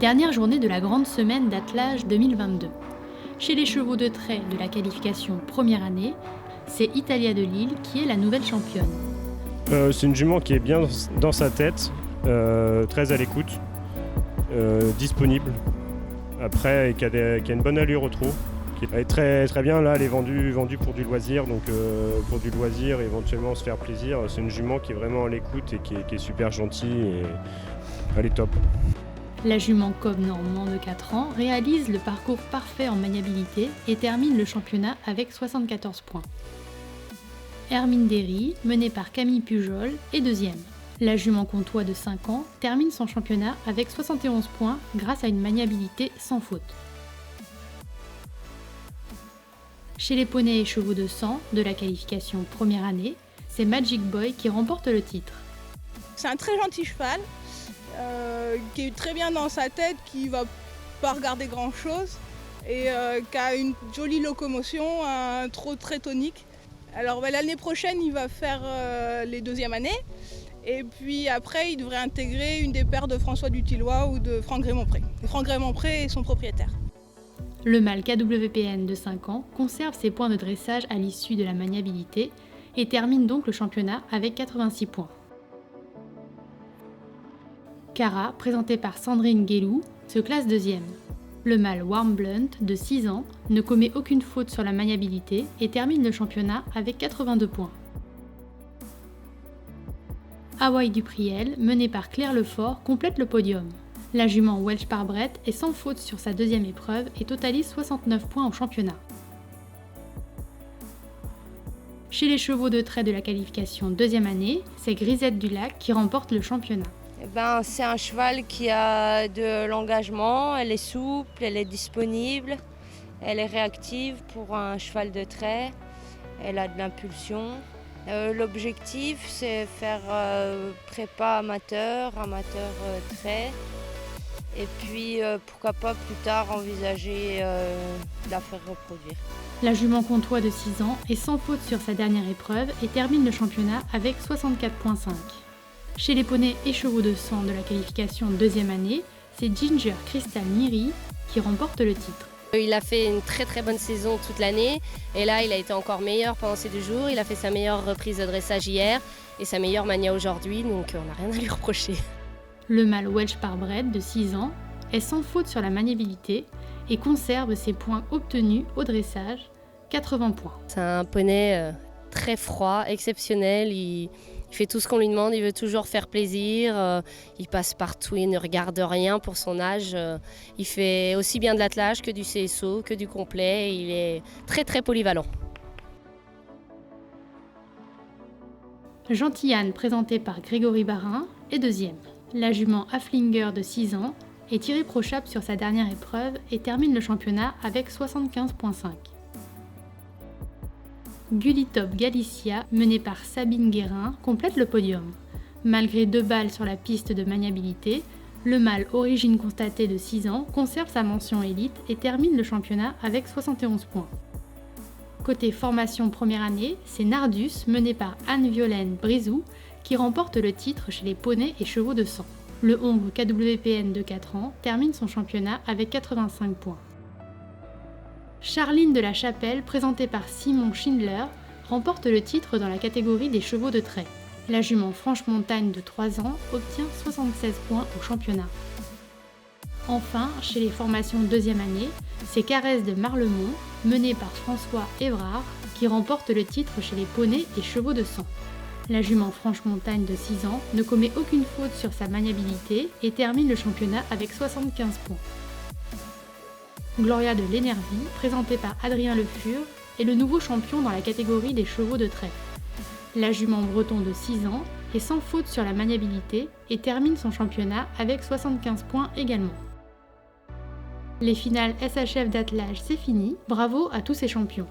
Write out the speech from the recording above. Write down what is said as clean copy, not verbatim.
Dernière journée de la grande semaine d'attelage 2022. Chez les chevaux de trait de la qualification première année, c'est Italia de Lille qui est la nouvelle championne. C'est une jument qui est bien dans sa tête, très à l'écoute, disponible, après et qui a une bonne allure au trot. Elle est très, très bien, là elle est vendue pour du loisir, donc pour du loisir et éventuellement se faire plaisir. C'est une jument qui est vraiment à l'écoute et qui est super gentille et elle est top. La jument Cob normand de 4 ans réalise le parcours parfait en maniabilité et termine le championnat avec 74 points. Hermine Derry, menée par Camille Pujol, est deuxième. La jument comtois de 5 ans termine son championnat avec 71 points grâce à une maniabilité sans faute. Chez les poneys et chevaux de sang de la qualification première année, c'est Magic Boy qui remporte le titre. C'est un très gentil cheval, qui est très bien dans sa tête, qui ne va pas regarder grand chose et qui a une jolie locomotion, un trot très tonique. Alors l'année prochaine il va faire les deuxièmes années et puis après il devrait intégrer une des paires de François Dutillois ou de Franck Grémont-Pré. Franck Grémont-Pré est son propriétaire. Le mâle KWPN de 5 ans conserve ses points de dressage à l'issue de la maniabilité et termine donc le championnat avec 86 points. Cara, présentée par Sandrine Guélou, se classe deuxième. Le mâle Warm Blunt de 6 ans ne commet aucune faute sur la maniabilité et termine le championnat avec 82 points. Hawaii du Priel, menée par Claire Lefort, complète le podium. La jument Welsh Parbret est sans faute sur sa deuxième épreuve et totalise 69 points au championnat. Chez les chevaux de trait de la qualification deuxième année, c'est Grisette du Lac qui remporte le championnat. C'est un cheval qui a de l'engagement, elle est souple, elle est disponible, elle est réactive pour un cheval de trait, elle a de l'impulsion. L'objectif c'est faire prépa amateur trait et puis pourquoi pas plus tard envisager de la faire reproduire. La jument comtois de 6 ans est sans faute sur sa dernière épreuve et termine le championnat avec 64,5. Chez les poneys et chevaux de sang de la qualification deuxième année, c'est Ginger Crystal Miri qui remporte le titre. Il a fait une très très bonne saison toute l'année et là il a été encore meilleur pendant ces 2 jours. Il a fait sa meilleure reprise de dressage hier et sa meilleure mania aujourd'hui, donc on n'a rien à lui reprocher. Le mâle Welsh Parbred de 6 ans est sans faute sur la maniabilité et conserve ses points obtenus au dressage, 80 points. C'est un poney très froid, exceptionnel. Il fait tout ce qu'on lui demande, il veut toujours faire plaisir, il passe partout, il ne regarde rien pour son âge. Il fait aussi bien de l'attelage que du CSO, que du complet, il est très très polyvalent. Gentillane, présentée par Grégory Barin, est deuxième. La jument Haflinger de 6 ans est tirée pro chape sur sa dernière épreuve et termine le championnat avec 75,5. Gulitop Galicia, menée par Sabine Guérin, complète le podium. Malgré 2 balles sur la piste de maniabilité, le mâle origine constatée de 6 ans conserve sa mention élite et termine le championnat avec 71 points. Côté formation première année, c'est Nardus, menée par Anne-Violaine Brizou, qui remporte le titre chez les poneys et chevaux de sang. Le hongre KWPN de 4 ans termine son championnat avec 85 points. Charline de la Chapelle, présentée par Simon Schindler, remporte le titre dans la catégorie des chevaux de trait. La jument Franche-Montagne de 3 ans obtient 76 points au championnat. Enfin, chez les formations deuxième année, c'est Caresse de Marlemont, menée par François Évrard, qui remporte le titre chez les poneys et chevaux de sang. La jument Franche-Montagne de 6 ans ne commet aucune faute sur sa maniabilité et termine le championnat avec 75 points. Gloria de l'Énergie, présentée par Adrien Le Fur, est le nouveau champion dans la catégorie des chevaux de trait. La jument breton de 6 ans est sans faute sur la maniabilité et termine son championnat avec 75 points également. Les finales SHF d'attelage, c'est fini, bravo à tous ces champions.